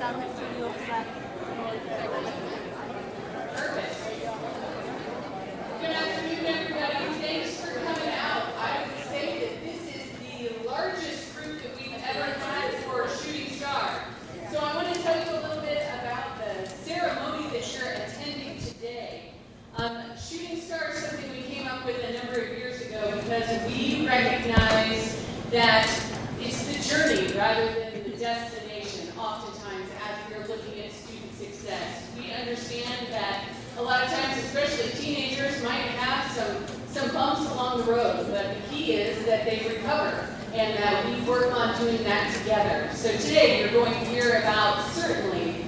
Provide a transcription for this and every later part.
Good afternoon, everybody. Thanks for coming out. I would say that this is the largest group that we've ever had for a Shooting Star. So I want to tell you a little bit about the ceremony that you're attending today. Shooting Star is something we came up with a number of years ago because we recognize that it's the journey rather than the destination oftentimes as we're looking at student success. We understand that a lot of times, especially teenagers, might have some bumps along the road, but the key is that they recover and that we work on doing that together. So today you're going to hear about certainly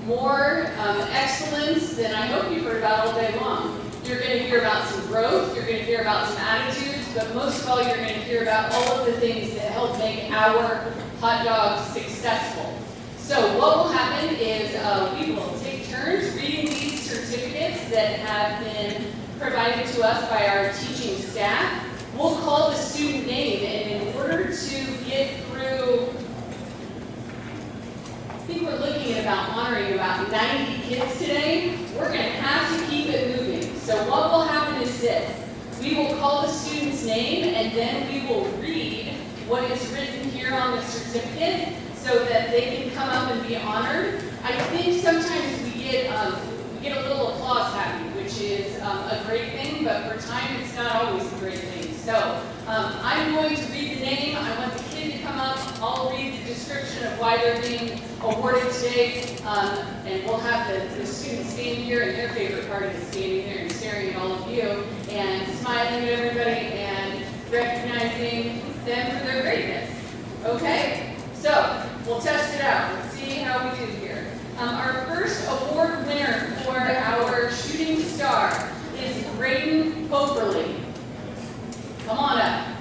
more excellence than I hope you've heard about all day long. You're going to hear about some growth, you're going to hear about some attitudes, but most of all you're going to hear about all of the things that help make our hot dogs successful. So what will happen is we will take turns reading these certificates that have been provided to us by our teaching staff. We'll call the student name, and in order to get through, I think we're looking at honoring about 90 kids today. We're going to have to keep it moving. So what will happen is this. We will call the student's name, and then we will read what is written here on the certificate so that they can come up and be honored. I think sometimes we get a little applause happy, which is a great thing, but for time it's not always a great thing. So I'm going to read the name. I want the kid to come up. I'll read the description of why they're being awarded today, and we'll have the students standing here, and their favorite part is standing there and staring at all of you and smiling at everybody and recognizing them for their greatness. Okay? So we'll test it out. Let's see how we do here. Our first award winner for our Shooting Star is Braden Poperly. Come on up.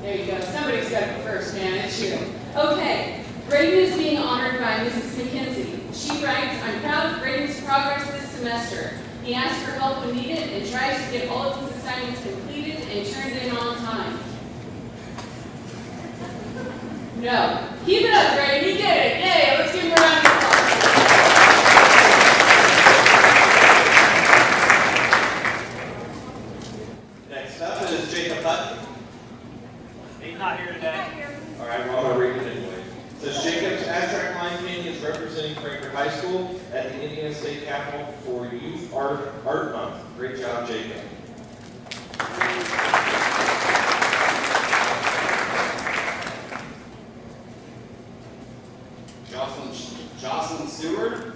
There you go. Somebody's got to go first, man. It's you. Okay. Braden is being honored by Mrs. McKenzie. She writes, I'm proud of Braden's progress this semester. He asks for help when needed and tries to get all of his assignments completed and turned in on time. No. Keep it up, Braden. He did it. Yay. Let's give him a round of applause. Next up is Jacob Hutton. He's not here today. All right, well, I'm going to read it anyway. It says Jacob's abstract line painting is representing Frankfort High School at the Indiana State Capitol for Youth Art Month. Great job, Jacob. Jocelyn Stewart.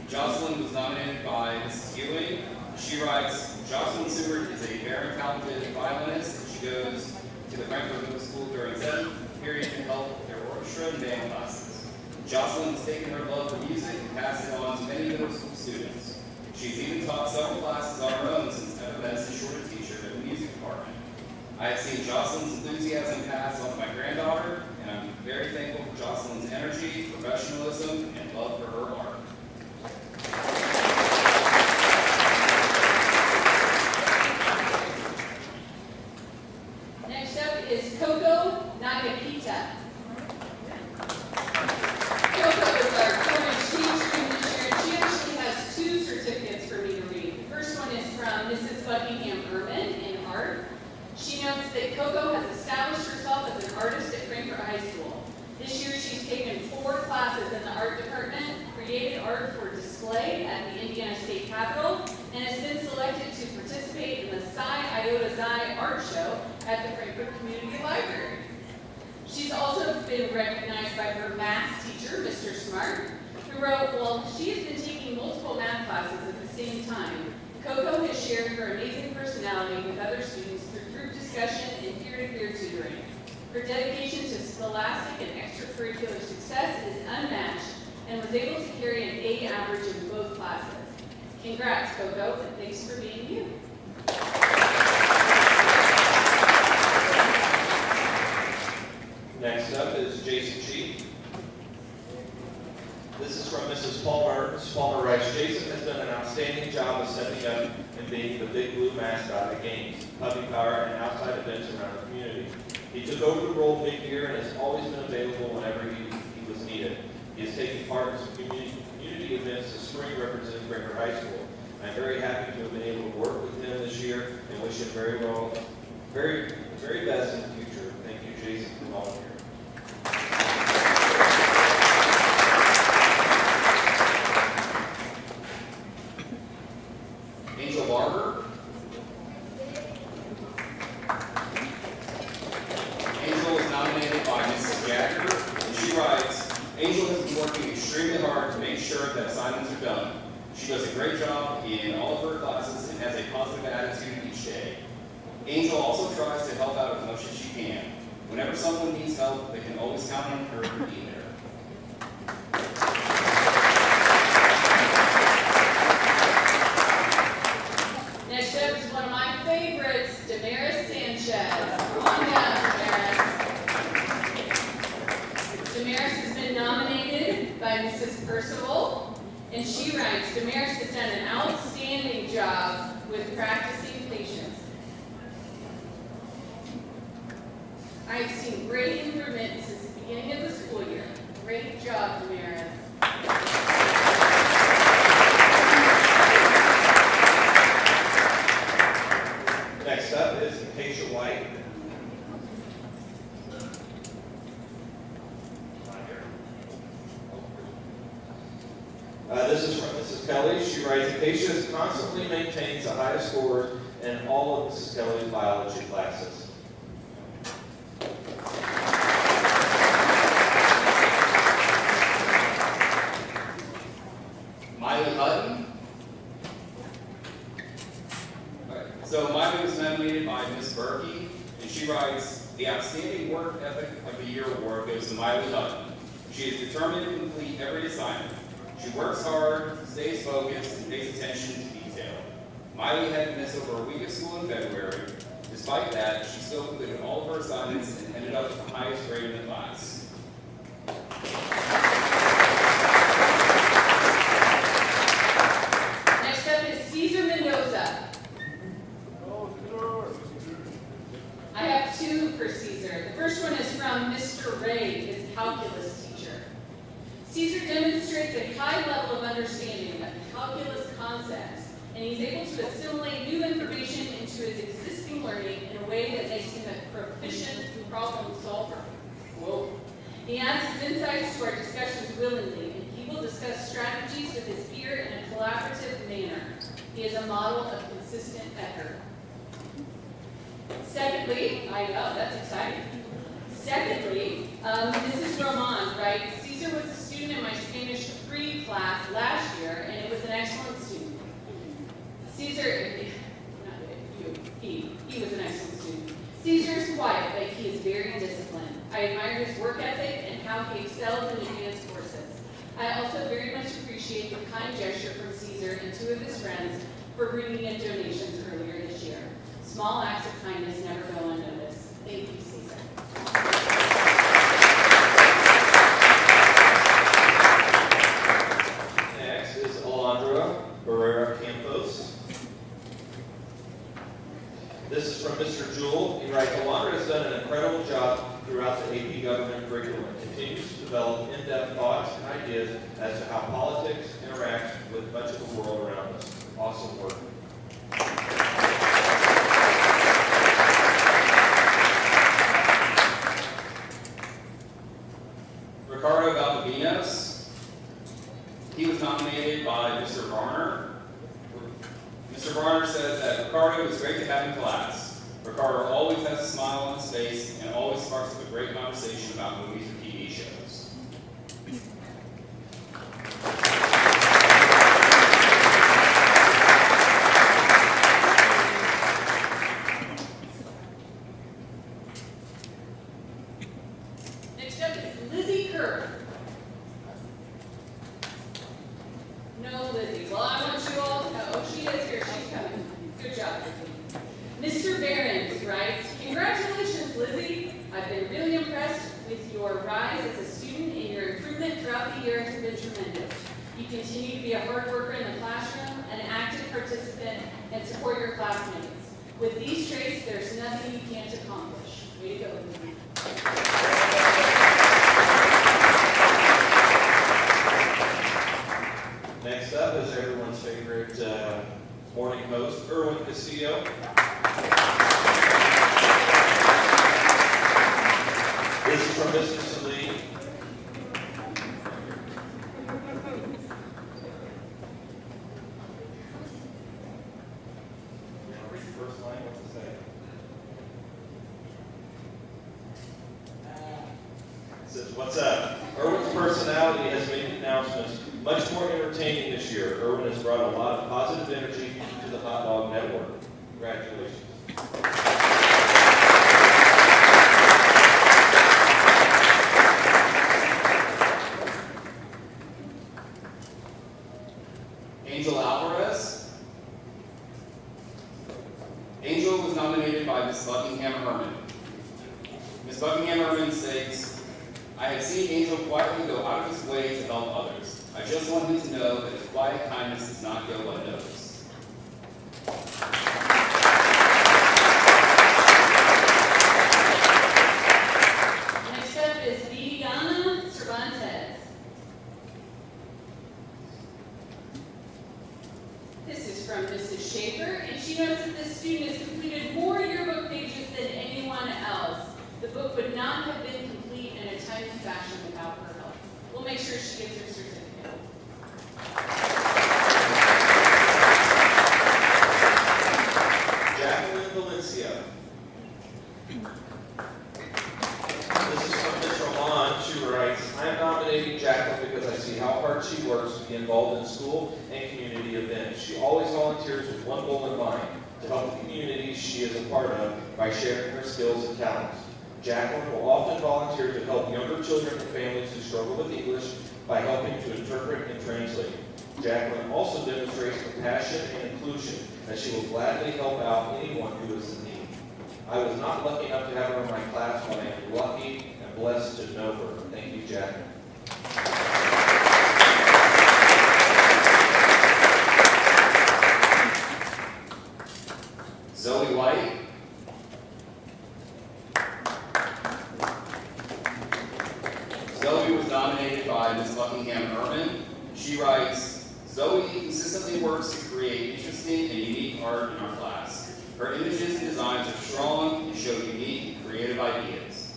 Jocelyn was nominated by Mrs. Ewing. She writes, Jocelyn Stewart is a very talented violinist, and she goes to the Frankfort Middle School during 7th period to help with their orchestra and band classes. Jocelyn has taken her love for music and passed it on to many middle school students. She's even taught several classes on her own since Emma Benson short a teacher in the music department. I have seen Jocelyn's enthusiasm pass on to my granddaughter, and I'm very thankful for Jocelyn's energy, professionalism, and love for her art. Next up is Coco Nagapita. Coco is our current exchange student this year. She actually has 2 certificates for me to read. The first one is from Mrs. Buckingham Erman in art. She notes that Coco has established herself as an artist at Frankfort High School. This year she's taken 4 classes in the art department, created art for display at the Indiana State Capitol, and has been selected to participate in the Psi Iota Xi art show at the Frankfort Community Library. She's also been recognized by her math teacher, Mr. Smart, who wrote, well, she has been taking multiple math classes at the same time. Coco has shared her amazing personality with other students through group discussion and peer-to-peer tutoring. Her dedication to scholastic and extracurricular success is unmatched and was able to carry an A average in both classes. Congrats, Coco, and thanks for being you. Next up is Jason Cheek. This is from Mrs. Palmer. Mrs. Palmer writes, Jason has done an outstanding job of stepping up and being the big blue mascot at games, puppy power, and outside events around the community. He took over the role mid-year and has always been available whenever he was needed. He is High School. I'm very happy to have been able to work with him this year and wish him very best in the future. Thank you, Jason, for volunteering. Angel Barber. Angel was nominated by Mrs. Jagger, and she writes, Angel has been working extremely hard to make sure that assignments are done. She does a great job in all of her classes and has a positive attitude each day. Angel also tries to help out as much as she can. Whenever someone needs help, they can always count on her to be there. Next up is one of my favorites, Damaris Sanchez. Come on down, Damaris. Damaris has been nominated by Mrs. Percival, and she writes, Damaris has done an outstanding job with practicing patience. I have seen great improvement since the beginning of the school year. Great job, Damaris. Next up is Acacia White. This is from Mrs. Kelly. She writes, Acacia constantly maintains the highest scores in all of Mrs. Kelly's biology classes. Miley Hutton. So Miley was nominated by Ms. Berkey, and she writes, the Outstanding Work Ethic of the Year award goes to Miley Hutton. She is determined to complete every assignment. She works hard, stays focused, and pays attention to detail. Miley had to miss over a week of school in February. Despite that, she still completed all of her assignments and ended up with the highest grade in the class. Next up is Cesar Mendoza. I have two for Cesar. The first one is from Mr. Ray, his calculus teacher. Cesar demonstrates a high level of understanding of calculus concepts, and he's able to assimilate new information into his existing learning in a way that makes him a proficient problem solver. Whoa. He adds his insights to our discussions willingly, and he will discuss strategies with his peer in a collaborative manner. He is a model of consistent effort. Secondly, that's exciting. Secondly, Mrs. Roman writes, Cesar was a student in my Spanish 3 class last year, and it was an excellent student. Cesar, he was an excellent student. Cesar is quiet, but he is very disciplined. I admire his work ethic and how he excels in advanced courses. I also very much appreciate the kind gesture from Cesar and 2 of his friends for bringing in donations earlier this year. Small acts of kindness never go unnoticed. Thank you, Cesar. Next is Alondra Barrera Campos. This is from Mr. Jewell. He writes, Alondra has done an incredible job throughout the AP government curriculum and continues to develop in-depth thoughts and ideas as to how politics interacts with much of the world around us. Awesome work. Ricardo Valdovinos. He was nominated by Mr. Varner. Mr. Varner says that Ricardo is great to have in class. Ricardo always has a smile on his face and always sparks up a great conversation about movies or TV shows. Next up is Lizzie Kerr. No, Lizzie. Well, I want you all to know. Oh, she is here. She's coming. Good job, Lizzie. Mr. Behrens writes, congratulations, Lizzie. I've been really impressed with your rise as a student, and your improvement throughout the year has been tremendous. You continue to be a hard worker in the classroom, an active participant, and support your classmates. With these traits, there's nothing you can't accomplish. Way to go, Lizzie. Next up is everyone's favorite Morning host, Erwin Castillo. This is from Mr. Salee. Read the first line, what's it say? It says, "What's up?" Erwin's personality has made announcements much more entertaining this year. Erwin has brought a lot of positive energy to the Hot Dog Network. Congratulations. Angel Alvarez. Angel was nominated by Ms. Buckingham Herman. Ms. Buckingham Herman states, "I have seen Angel quietly go out of his way to help others. I just want him to know that his quiet kindness does not go unnoticed." Next up is Viviana Cervantes. This is from Mrs. Schaefer, and she notes that this student has completed more yearbook pages than anyone else. The book would not have been complete in a timely fashion without her help. We'll make sure she gets her certificate. Jacqueline Valencia. This is from Ms. Roman. She writes, "I am nominating Jacqueline because I see how hard she works to be involved in school and community events. She always volunteers with one goal in mind, to help the community she is a part of by sharing her skills and talents. Jacqueline will often volunteer to help younger children and families who struggle with English by helping to interpret and translate. Jacqueline also demonstrates compassion and inclusion, as she will gladly help out anyone who is in need. I was not lucky enough to have her in my class, but I am lucky and blessed to know her. Thank you, Jacqueline." Zoe White. Zoe was nominated by Ms. Buckingham Herman. She writes, "Zoe consistently works to create interesting and unique art in our class. Her images and designs are strong and show unique and creative ideas."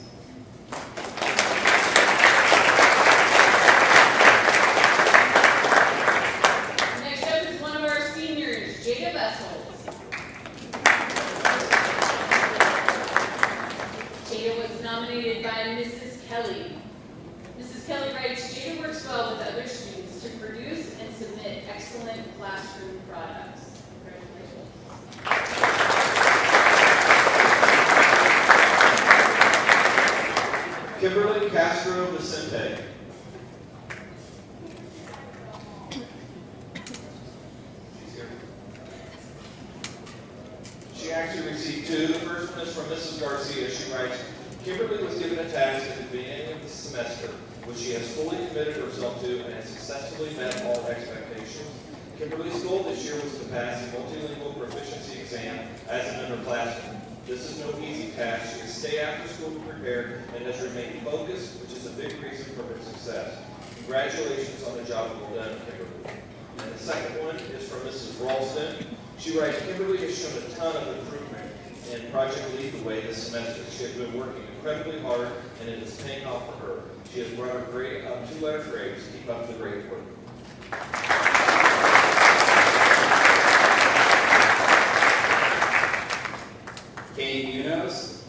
Next up is one of our seniors, Jada Vessels. Jada was nominated by Mrs. Kelly. Mrs. Kelly writes, "Jada works well with other students to produce and submit excellent classroom products." Congratulations. Kimberly Castro Vicente. She's here. She actually received two. The first one is from Mrs. Garcia. She writes, "Kimberly was given a task at the beginning of the semester, which she has fully committed herself to and has successfully met all expectations. Kimberly's goal this year was to pass the multilingual proficiency exam as an underclassman. This is no easy task. She has stayed after school to prepare and has remained focused, which is a big reason for her success. Congratulations on the job well done, Kimberly." And the second one is from Mrs. Ralston. She writes, "Kimberly has shown a ton of improvement in Project Lead the Way this semester. She has been working incredibly hard, and it is paying off for her. She has brought her grade up 2-letter grades. Keep up the great work." Kane Munoz.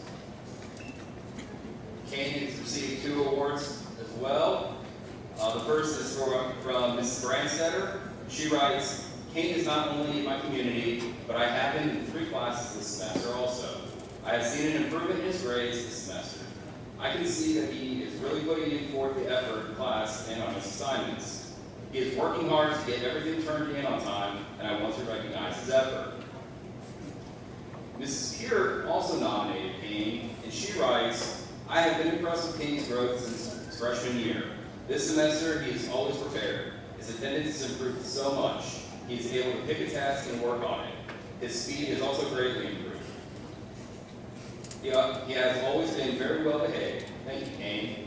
Kane has received 2 awards as well. The first is from Mrs. Brandstetter. She writes, "Kane is not only in my community, but I have him in 3 classes this semester also. I have seen an improvement in his grades this semester. I can see that he is really putting in forth the effort in class and on his assignments. He is working hard to get everything turned in on time, and I want to recognize his effort." Mrs. Peart also nominated Kane, and she writes, "I have been impressed with Kane's growth since his freshman year. This semester, he is always prepared. His attendance has improved so much. He is able to pick a task and work on it. His speed has also greatly improved. He has always been very well behaved. Thank you, Kane."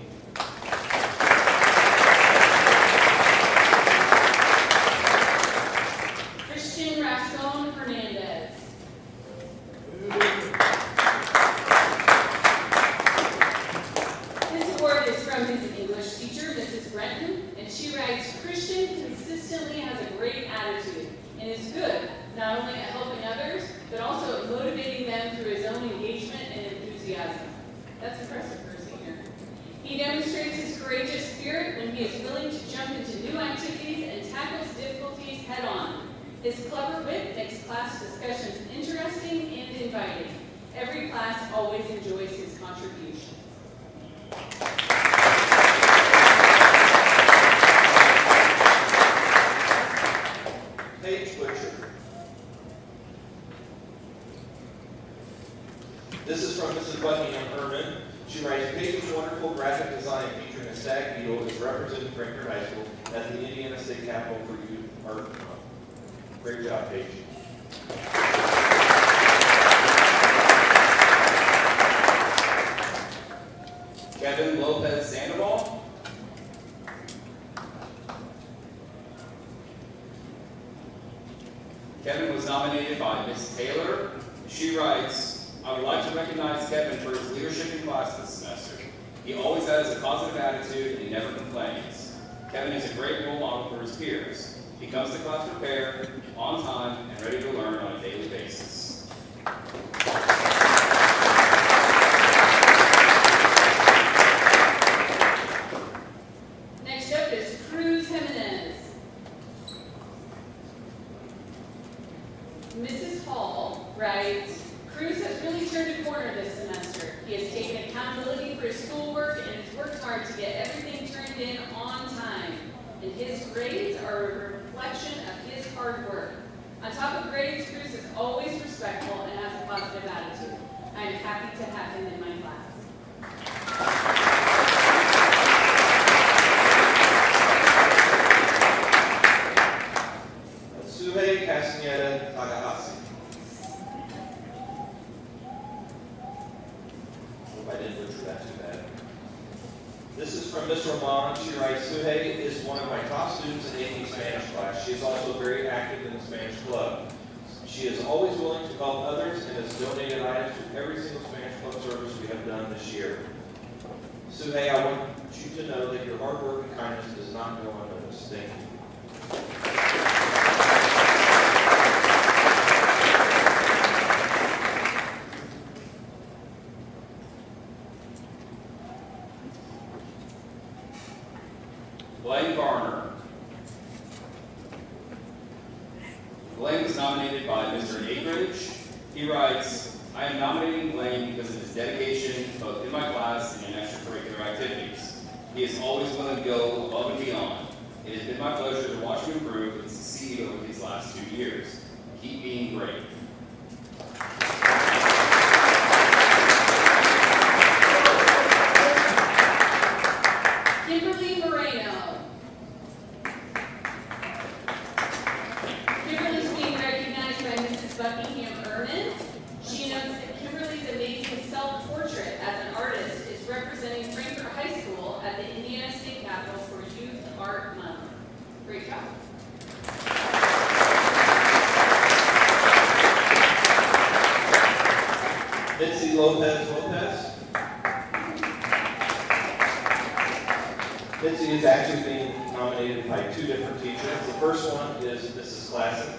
Christian Rascon from his English teacher, Mrs. Brenton, and she writes, Christian consistently has a great attitude and is good, not only at helping others, but also at motivating them through his own engagement and enthusiasm. That's impressive for a senior. He demonstrates his courageous spirit when he is willing to jump into new activities and tackles difficulties head on. His clever wit makes class discussions interesting and inviting. Every class always enjoys his contributions. Paige Butcher. This is from Mrs. Buckingham Herman. She writes, Paige's wonderful graphic design featuring a stag beetle is representing Frankfort High School at the Indiana State Capitol for Youth Art Month. Great job, Paige. Kevin Lopez Sandoval. Kevin was nominated by Miss Taylor. She writes, I would like to recognize Kevin for his leadership in class this semester. He always has a positive attitude and he never complains. Kevin is a great role model for his peers. He comes to class prepared, on time, and ready to learn on a daily basis. Next up is Cruz Jimenez. Mrs. Hall writes, Cruz has really turned a corner this semester. He has taken accountability for his schoolwork and has worked hard to get everything turned in on time. And his grades are a reflection of his hard work. On top of grades, Cruz is always respectful and has a positive attitude. I am happy to have him in my class. Suhei Castaneda Takahashi. Hope I didn't butcher that too bad. This is from Miss Roman. She writes, Suhei is one of my top students in AP Spanish class. She is also very active in the Spanish club. She is always willing to help others and has donated items to every single Spanish club service we have done this year. Suhei, I want you to know that your hard work and kindness does not go unnoticed. Thank you. Blaine Garner. Blaine was nominated by Mr. Akridge. He writes, I am nominating Blaine because of his dedication both in my class and in extracurricular activities. He is always willing to go above and beyond. It has been my pleasure to watch him improve and succeed over these last 2 years. Keep being great. Kimberly Moreno. Kimberly's being recognized by Mrs. Buckingham Erman. She notes that Kimberly's amazing self-portrait as an artist is representing Frankfort High School at the Indiana State Capitol for Youth Art Month. Great job. Mitzi Lopez Lopez. Mitzi is actually being nominated by 2 different teachers. The first one is Mrs. Classic.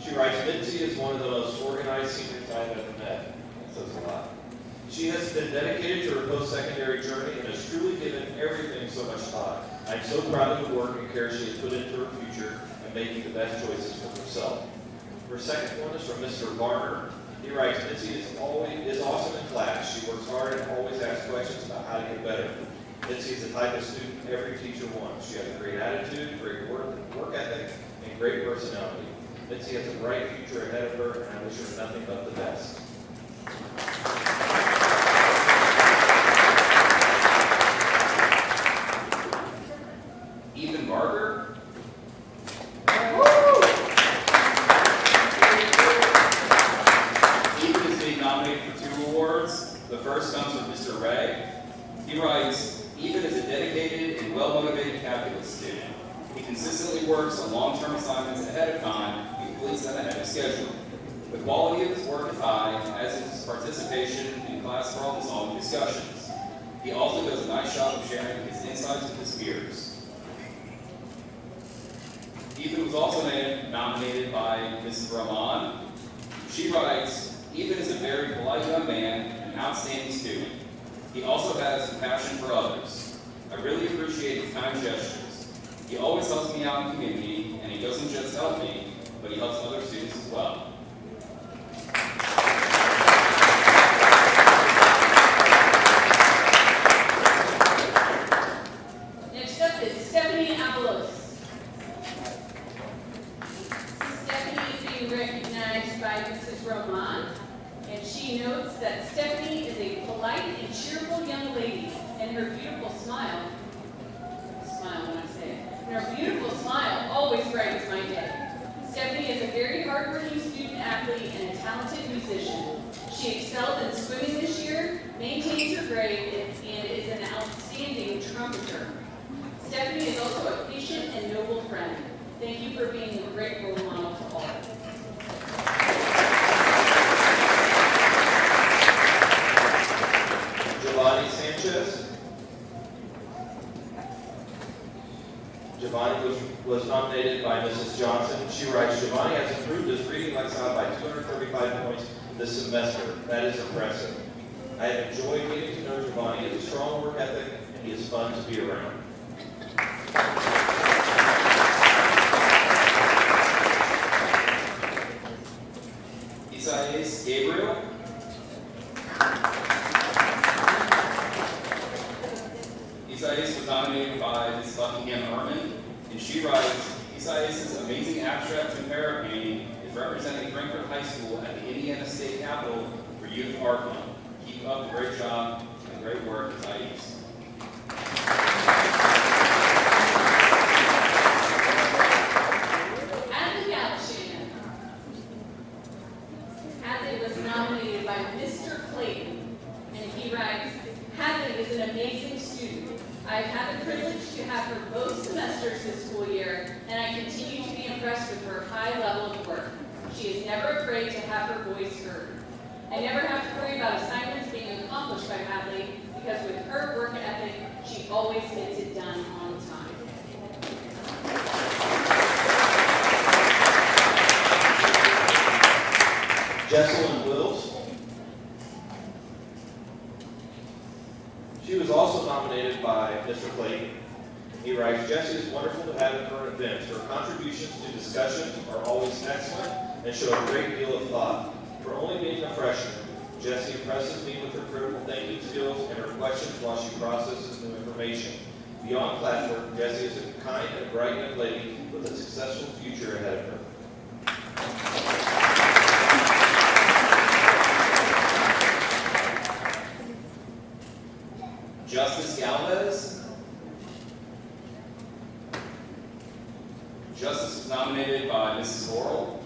She writes, Mitzi is one of the most organized seniors I've ever met. That says a lot. She has been dedicated to her post-secondary journey and has truly given everything so much thought. I'm so proud of the work and care she has put into her future and making the best choices for herself. Her second one is from Mr. Varner. He writes, Mitzi is awesome in class. She works hard and always asks questions about how to get better. Mitzi is the type of student every teacher wants. She has a great attitude, great work ethic, and great personality. Mitzi has a bright future ahead of her, and I wish her nothing but the best. Ethan Barker. Ethan is being nominated for 2 awards. The first comes from Mr. Ray. He writes, Ethan is a dedicated and well-motivated calculus student. He consistently works on long-term assignments ahead of time and completes them ahead of schedule. The quality of his work is high, as is his participation in class problem-solving discussions. He also does a nice job of sharing his insights with his peers. Ethan was also nominated by Mrs. Rahman. She writes, Ethan is a very polite young man and an outstanding student. He also has a passion for others. I really appreciate his kind gestures. He always helps me out in the community, and he doesn't just help me, but he helps other students as well. Next up is Stephanie Avalos. Stephanie is being recognized by Mrs. Roman, and she notes that Stephanie is a polite and cheerful young lady, and her beautiful smile when I say it, and her beautiful smile always brightens my day. Stephanie is a very hardworking student athlete and a talented musician. She excelled in swimming this year, maintains her grade, and is an outstanding trumpeter. Stephanie is also a patient and noble friend. Thank you for being a great role model to all. Giovanni Sanchez. Giovanni was nominated by Mrs. Johnson. She writes, Giovanni has improved his reading lexile by 235 points this semester. That is impressive. I have enjoyed getting to know Giovanni. He has a strong work ethic, and he is fun to be around. Isaias Gabriel. Isaias was nominated by Ms. Buckingham Erman, and she writes, Isaias' amazing abstract and para painting is representing Frankfurt High School at the Indiana State Capitol for Youth Art Month. Keep up the great job and great work, Isaias. Hadley Galshan. Hadley was nominated by Mr. Clayton, and he writes, Hadley is an amazing student. I've had the privilege to have her both semesters this school year, and I continue to be impressed with her high level of work. She is never afraid to have her voice heard. I never have to worry about assignments being accomplished by Hadley, because with her work ethic, she always gets it done on time. Jesselyn Wills. She was also nominated by Mr. Clayton. He writes, Jessie is wonderful to have at current events. Her contributions to discussions are always excellent and show a great deal of thought. For only being a freshman, Jessie impresses me with her critical thinking skills and her questions while she processes new information. Beyond classwork, Jessie is a kind and bright young lady with a successful future ahead of her. Justice Galvez. Justice was nominated by Mrs. Laurel.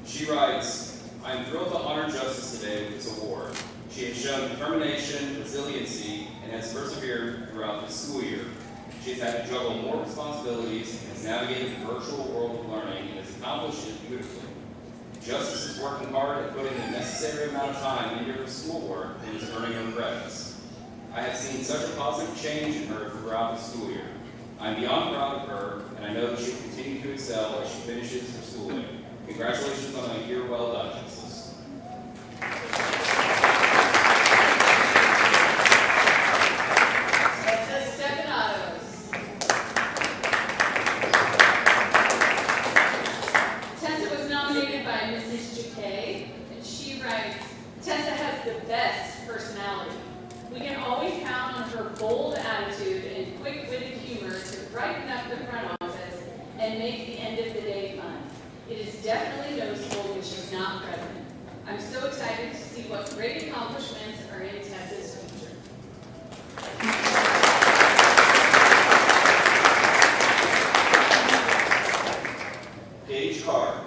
She writes, I am thrilled to honor Justice today with this award. She has shown determination, resiliency, and has persevered throughout the school year. She has had to juggle more responsibilities and has navigated the virtual world of learning and has accomplished it beautifully. Justice is working hard at putting the necessary amount of time into her schoolwork and is earning her credits. I have seen such a positive change in her throughout the school year. I am beyond proud of her, and I know that she will continue to excel as she finishes her schooling. Congratulations on a year well done, Justice. Tessa Stepanatos. Tessa was nominated by Mrs. Jacquet, and she writes, Tessa has the best personality. We can always count on her bold attitude and quick-witted humor to brighten up the front office and make the end of the day fun. It is definitely noticeable when she's not present. I'm so excited to see what great accomplishments are in Tessa's future. Gage Carr.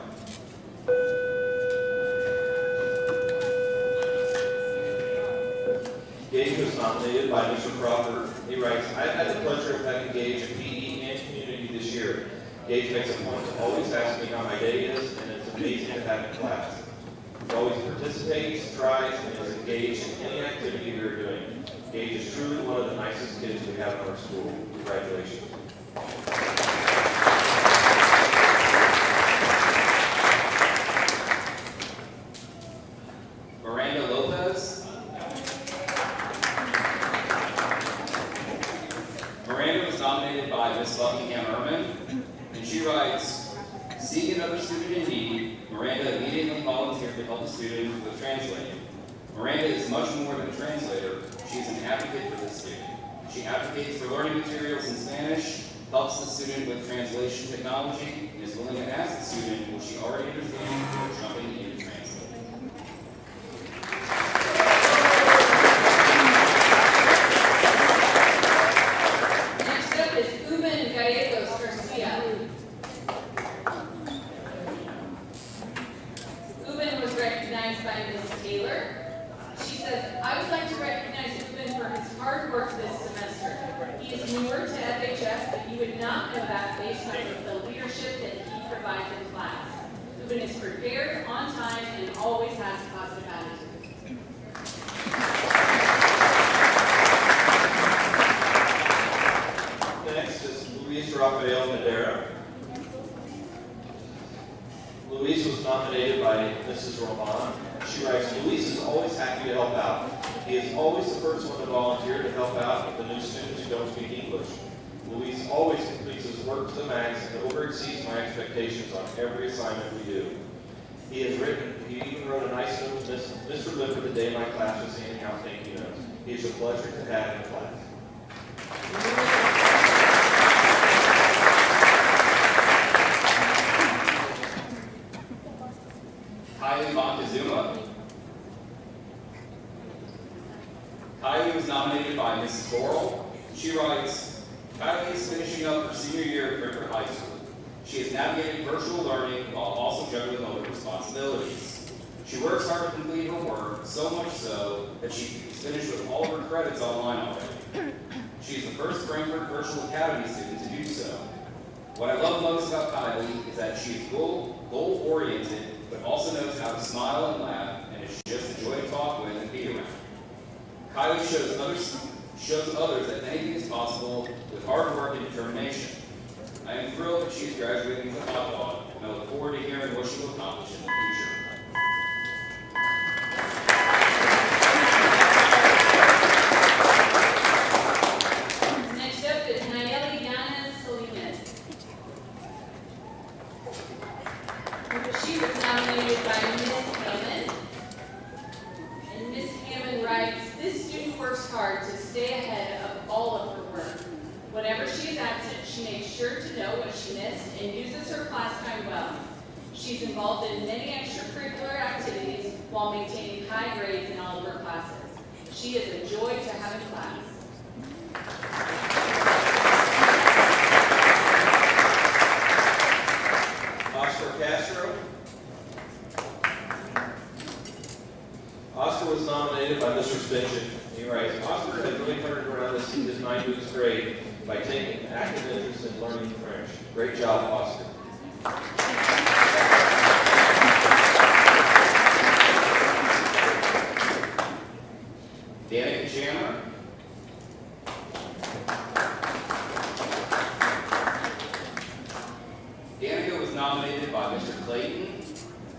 Gage was nominated by Mr. Crawford. He writes, I've had the pleasure of having Gage in PE and community this year. Gage makes a point to always ask me how my day is, and it's amazing to have in class. He always participates, tries, and is engaged in any activity we are doing. Gage is truly one of the nicest kids we have in our school. Congratulations. Miranda Lopez. Miranda was nominated by Miss Buckingham Erman, and she writes, seeing another student in need, Miranda immediately volunteered to help a student with translating. Miranda is much more than a translator. She is an advocate for this student. She advocates for learning materials in Spanish, helps the student with translation technology, and is willing to ask the student what she already understands before jumping into translating. Next up is Uben Gallegos Garcia. Uben was recognized by Ms. Taylor. She says, I would like to recognize Uben for his hard work this semester. He is newer to FHS, but you would not know that based on the leadership that he provides in class. Uben is prepared, on time, and always has a positive attitude. Next is Luis Rafael Madera. Luis was nominated by Mrs. Roman. She writes, Luis is always happy to help out. He is always the first one to volunteer to help out with the new students who don't speak English. Luis always completes his work to the max and over exceeds my expectations on every assignment we do. He even wrote a nice note to Mr. Lippert the day my class was handing out thank you notes. He is a pleasure to have in class. Kylie Montezuma. Kylie was nominated by Mrs. Coral. She writes, Kylie is finishing up her senior year at Ricker High School. She has navigated virtual learning while also juggling other responsibilities. She works hard to complete her work, so much so that she is finished with all of her credits online already. She is the first Frankfurt Virtual Academy student to do so. What I love most about Kylie is that she is goal-oriented, but also knows how to smile and laugh, and is just a joy to talk with and be around. Kylie shows others that anything is possible with hard work and determination. I am thrilled that she is graduating with a hot dog, and I look forward to hearing what she will accomplish in the future. Next up is Nayeli Yana Salinas. She was nominated by Ms. Hammond. And Ms. Hammond writes, this student works hard to stay ahead of all of her work. Whenever she is absent, she makes sure to know what she missed and uses her class time well. She's involved in many extracurricular activities while maintaining high grades in all of her classes. She is a joy to have in class. Oscar Castro. Oscar was nominated by Mr. Spitchen. He writes, Oscar has really turned around his 9 weeks grade by taking an active interest in learning French. Great job, Oscar. Danica Chandler. Danica was nominated by Mr. Clayton,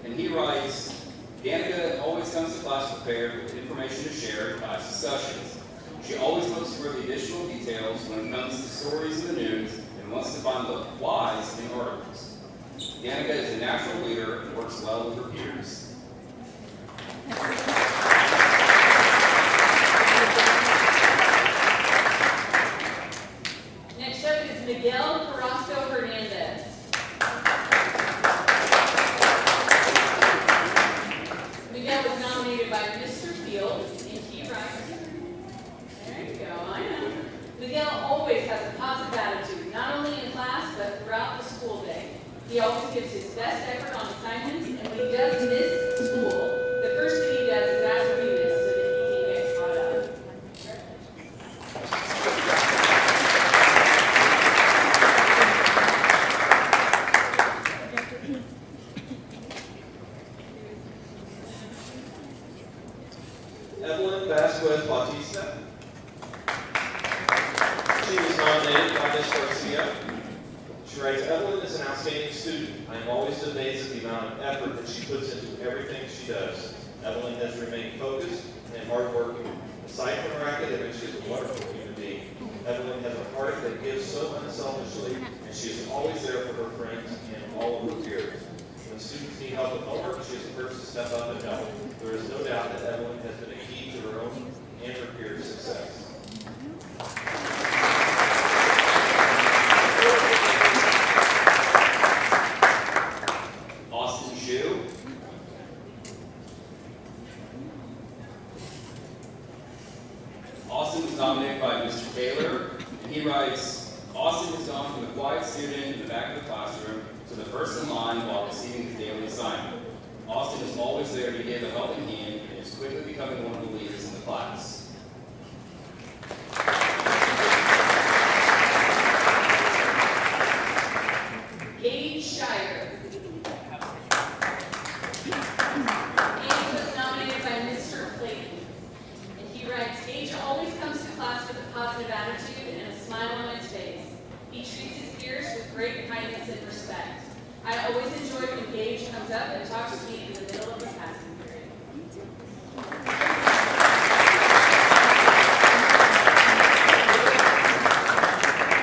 and he writes, Danica always comes to class prepared with information to share in class discussions. She always looks for the additional details when it comes to stories in the news and wants to find the whys in articles. Danica is a natural leader and works well with her peers. Next up is Miguel Carrasco Hernandez. Miguel was nominated by Mr. Field, and he writes, there you go, I know. Miguel always has a positive attitude, not only in class, but throughout the school day. He always gives his best effort on assignments, and when he does miss school, the first thing he does is ask Venus so that he can get caught up. Evelyn Vasquez Bautista. nominated by Ms. Garcia. She writes, Evelyn is an outstanding student. I am always amazed at the amount of effort that she puts into everything she does. Evelyn has remained focused and hardworking. Aside from her academics, she is a wonderful human being. Evelyn has a heart that gives so unselfishly, and she is always there for her friends and all of her peers. When students need help with homework, she is the first to step up and help. There is no doubt that Evelyn has been a key to her own and her peers' success. Austin Shu. Austin was nominated by Mr. Taylor, and he writes, Austin has gone from the quiet student in the back of the classroom to the first in line while receiving his daily assignment. Austin is always there to give a helping hand and is quickly becoming one of the leaders in the class. Gage Shire. Gage was nominated by Mr. Clayton. And he writes, Gage always comes to class with a positive attitude and a smile on his face. He treats his peers with great kindness and respect. I always enjoy when Gage comes up and talks to me in the middle of the passing period.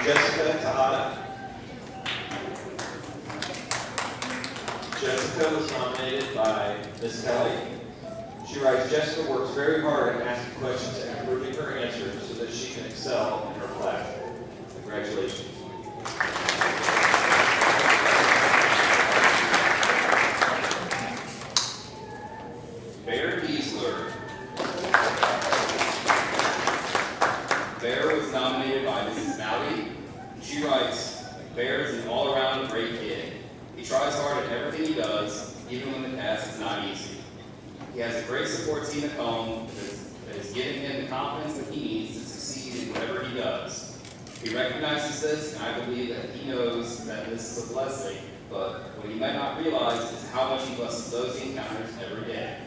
Jessica Tahada. Jessica was nominated by Ms. Kelly. She writes, Jessica works very hard at asking questions and improving her answers so that she can excel in her class. Congratulations. Bear Giesler. Bear was nominated by Mrs. Malley. She writes, Bear is an all-around great kid. He tries hard at everything he does, even when the task is not easy. He has a great support team at home that is giving him the confidence that he needs to succeed in whatever he does. He recognizes this, and I believe that he knows that this is a blessing, but what he might not realize is how much he blesses those he encounters every day.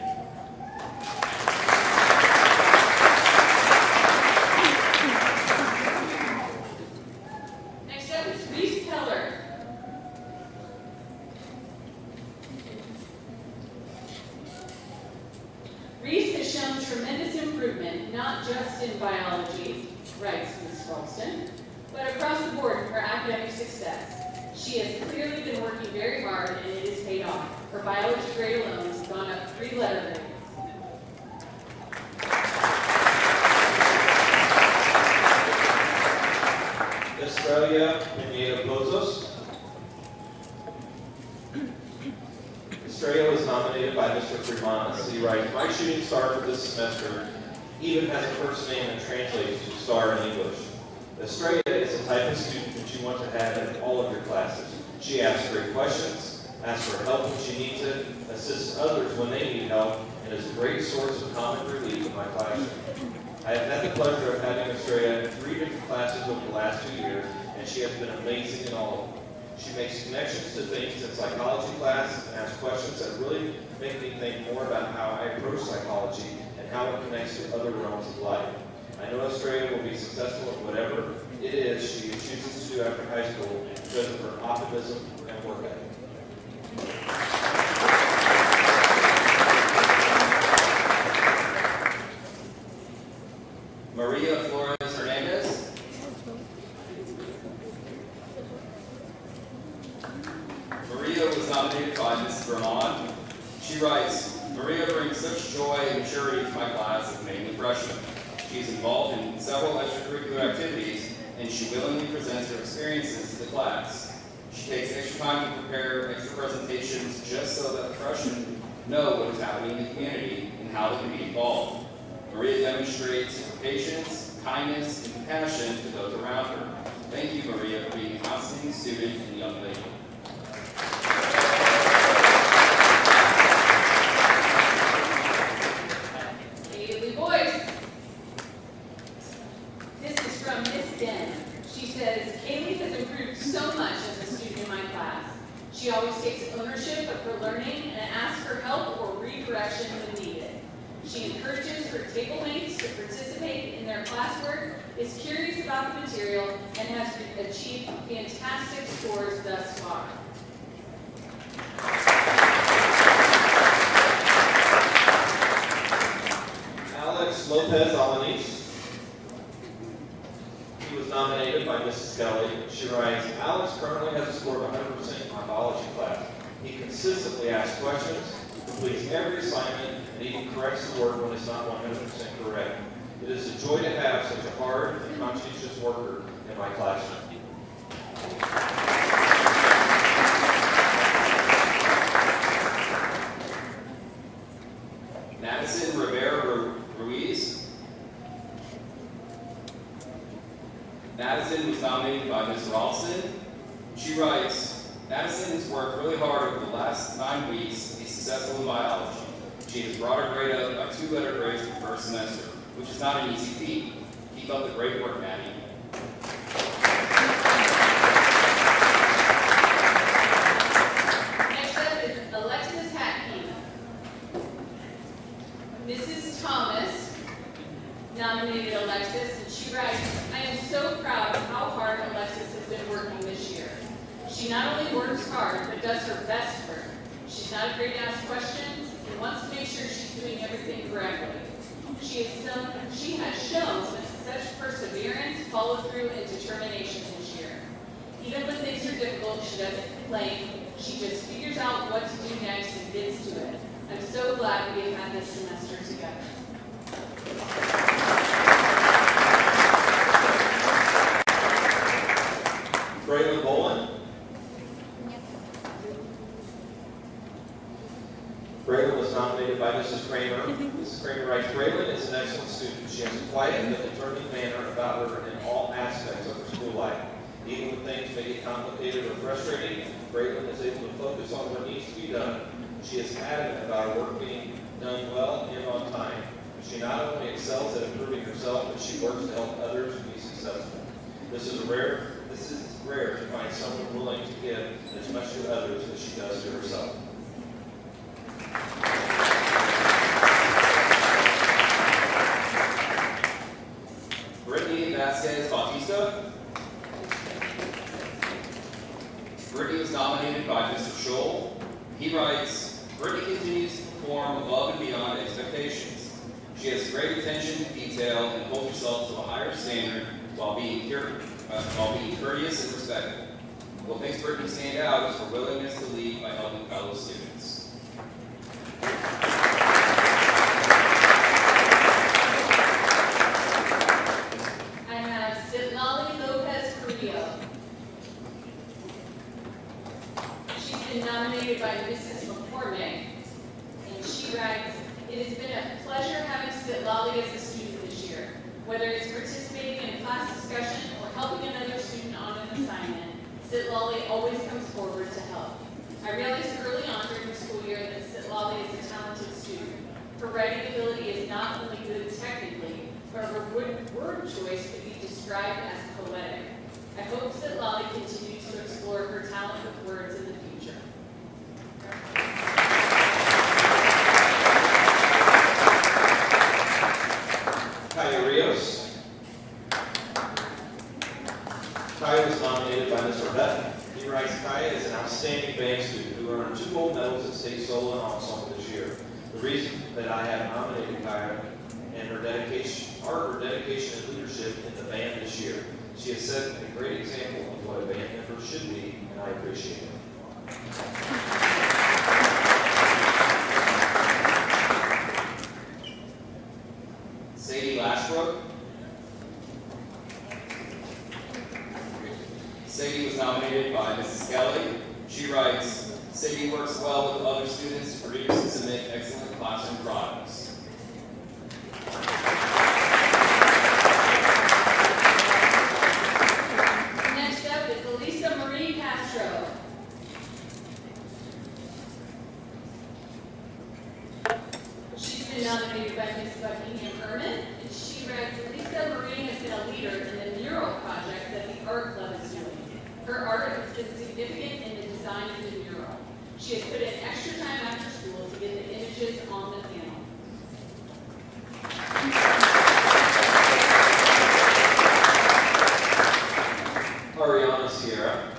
Next up is Reese Keller. Reese has shown tremendous improvement, not just in biology, writes Ms. Ralston, but across the board in her academic success. She has clearly been working very hard, and it has paid off. Her biology grade alone has gone up 3 letter grades. Estrella Pineda Pozos. Estrella was nominated by Mr. Freeman. He writes, my shooting star for this semester even has a first name that translates to star in English. Estrella is the type of student that you want to have in all of your classes. She asks great questions, asks for help when she needs it, assists others when they need help, and is a great source of comic relief in my classroom. I have had the pleasure of having Estrella in 3 different classes over the last 2 years, and she has been amazing in all of them. She makes connections to things in psychology class and asks questions that really make me think more about how I approach psychology and how it connects to other realms of life. I know Estrella will be successful in whatever it is she chooses to do after high school because of her optimism and work ethic. Maria Flores Hernandez. Maria was nominated by Mrs. Vermont. She writes, Maria brings such joy and maturity to my class as mainly freshman. She is involved in several extracurricular activities, and she willingly presents her experiences to the class. She takes extra time to prepare extra presentations just so that the freshmen know what is happening in the community and how they can be involved. Maria demonstrates patience, kindness, and compassion to those around her. Thank you, Maria, for being an outstanding student and young lady. Haley Boyce. This is from Miss Den. She says, Kaylee has improved so much as a student in my class. She always takes ownership of her learning and asks for help or redirection when needed. She encourages her table mates to participate in their classwork is curious about the material, and has achieved fantastic scores thus far. Alex Lopez Alanis. He was nominated by Mrs. Kelly. She writes, Alex currently has a score of 100% in my biology class. He consistently asks questions, completes every assignment, and even corrects the work when it's not 100% correct. It is a joy to have such a hard and conscientious worker in my classroom. Madison Rivera Ruiz. Madison was nominated by Ms. Ralston. She writes, Madison has worked really hard over the last 9 weeks to be successful in biology. She has brought her grade up by 2 letter grades the first semester, which is not an easy feat. Keep up the great work, Maddie. Next up is Alexis Hatke. Mrs. Thomas nominated Alexis, and she writes, I am so proud of how hard Alexis has been working this year. She not only works hard, but does her best work. She's not afraid to ask questions and wants to make sure she's doing everything correctly. She has shown such perseverance, follow-through, and determination this year. Even when things are difficult, she doesn't complain. She just figures out what to do next and gets to it. I'm so glad we have had this semester together. Braylon Boland. Braylon was nominated by Mrs. Kramer. Mrs. Kramer writes, Braylon is an excellent student. She has a quiet but determined manner about her in all aspects of her school life. Even when things may get complicated or frustrating, Braylon is able to focus on what needs to be done. She is adamant about her work being done well and on time. She not only excels at improving herself, but she works to help others be successful. This is rare to find someone willing to give as much to others as she does to herself. Brittany Vasquez Bautista. Brittany was nominated by Mr. Scholl. He writes, Brittany continues to perform above and beyond expectations. She has great attention to detail and holds herself to a higher standard while being courteous and respectful. What makes Brittany stand out is her willingness to lead by helping fellow students. I have Citlali Lopez Carrillo. She's been nominated by Mrs. McCormick, and she writes, it has been a pleasure having Citlali as a student this year. Whether it's participating in a class discussion or helping another student on an assignment, Citlali always comes forward to help. I realized early on during the school year that Citlali is a talented student. Her writing ability is not only good technically, but her word choice could be described as poetic. I hope Citlali continues to explore her talent with words in the future. Kaya Rios. Kaya was nominated by Mr. Beck. He writes, Kaya is an outstanding band student who earned 2 gold medals at state solo and ensemble this year. The reason that I have nominated Kaya and her dedication and leadership in the band this year. She has set a great example of what a band member should be, and I appreciate it. Sadie Lashbrook. Sadie was nominated by Mrs. Kelly. She writes, Sadie works well with other students to produce and submit excellent classroom products. Next up is Elisa Marie Castro. She's been nominated by Ms. Buckingham Herman, and she writes, Elisa Marie has been a leader in the mural project that the art club is doing. Her art has been significant in the design of the mural. She has put in extra time after school to get the images on the panel. Ariana Sierra.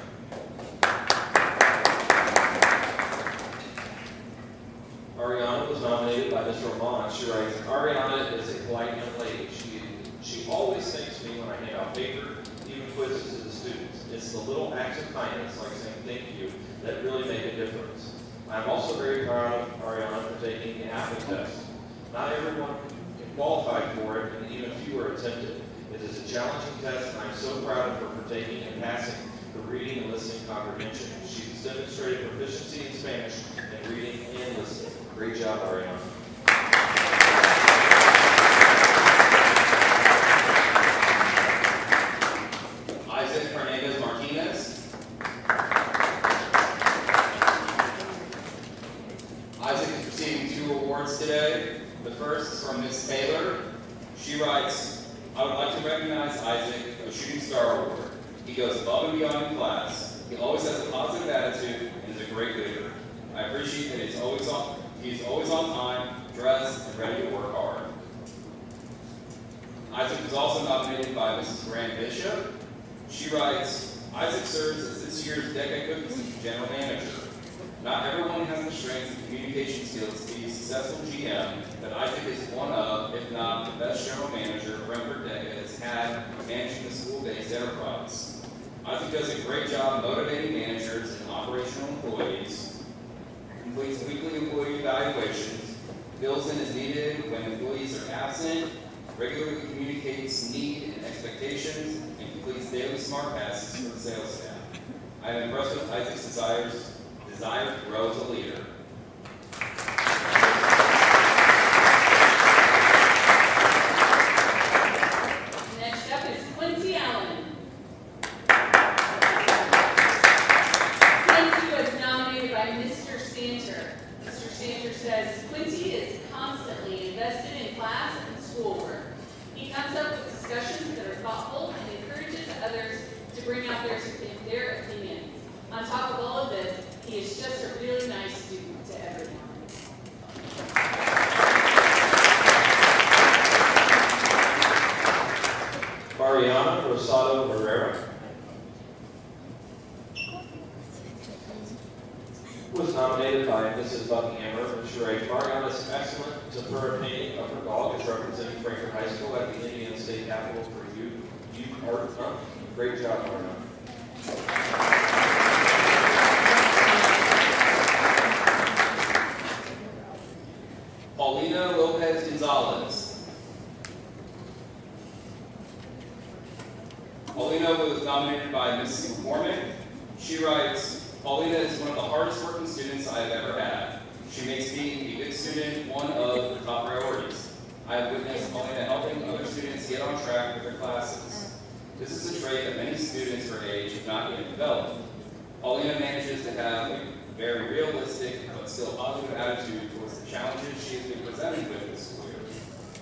Ariana was nominated by Ms. Roman. She writes, Ariana is a polite young lady. She always thanks me when I hand out paper, even quizzes to the students. It's the little acts of kindness, like saying thank you, that really make a difference. I'm also very proud of Ariana for taking the APA test. Not everyone can qualify for it, and even fewer attempt it. It is a challenging test, and I'm so proud of her for taking and passing the reading and listening comprehension. She's demonstrated proficiency in Spanish and reading and listening. Great job, Ariana. Isaac Hernandez Martinez. Isaac is receiving 2 awards today. The first is from Ms. Taylor. She writes, I would like to recognize Isaac for the Shooting Star Award. He goes above and beyond in class. He always has a positive attitude and is a great leader. I appreciate that he's always on time, dressed, and ready to work hard. Isaac was also nominated by Mrs. Grant Bishop. She writes, Isaac serves as this year's Decade Cookies General Manager. Not everyone has the strengths and communication skills to be a successful GM, but Isaac is one of, if not the best general manager Brentford Decade has had managing the school-based enterprise. Isaac does a great job motivating managers and operational employees, completes weekly employee evaluations, fills in as needed when employees are absent, regularly communicates need and expectations, and completes daily smart passes for the sales staff. I am impressed with Isaac's desire to grow as a leader. Next up is Quincy Allen. Quincy was nominated by Mr. Santer. Mr. Santer says, Quincy is constantly invested in class and schoolwork. He comes up with discussions that are thoughtful and encourages others to bring out their opinions. On top of all of this, he is just a really nice student to everyone. Mariana Rosado Herrera was nominated by Mrs. Buckingham. She writes, Mariana is excellent to her opinion of her dog is representing Frankfort High School at the Indiana State Capitol for Youth Art Month. Great job, Mariana. Paulina Lopez Gonzalez. Paulina was nominated by Mrs. McCormick. She writes, Paulina is one of the hardest working students I have ever had. She makes being a good student one of the top priorities. I have witnessed Paulina helping other students get on track with their classes. This is a trait that many students her age have not yet developed. Paulina manages to have a very realistic but still positive attitude towards the challenges she has been presented with this school year.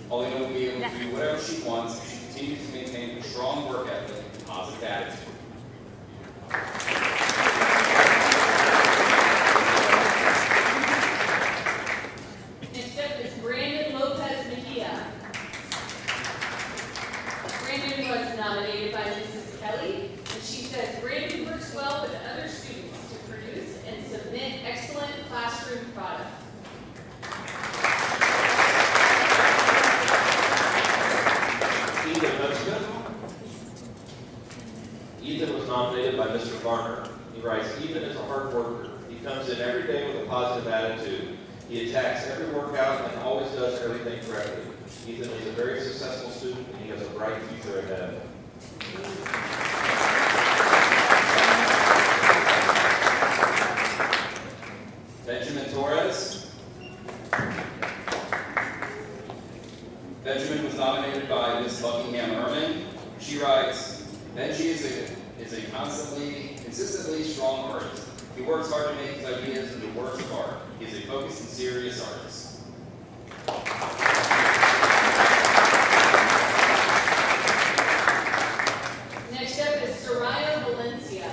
Paulina will be able to do whatever she wants if she continues to maintain a strong work ethic and positive attitude. Next up is Brandon Lopez Mejia. Brandon was nominated by Mrs. Kelly, and she says Brandon works well with other students to produce and submit excellent classroom products. Ethan Metzger. Ethan was nominated by Mr. Garner. He writes, Ethan is a hard worker. He comes in every day with a positive attitude. He attacks every workout and always does everything correctly. Ethan is a very successful student and he has a bright future ahead. Benjamin Torres. Benjamin was nominated by Ms. Buckingham Erman. She writes, Benji is a consistently strong artist. He works hard to make his ideas into works of art. He is a focused and serious artist. Next up is Soraya Valencia.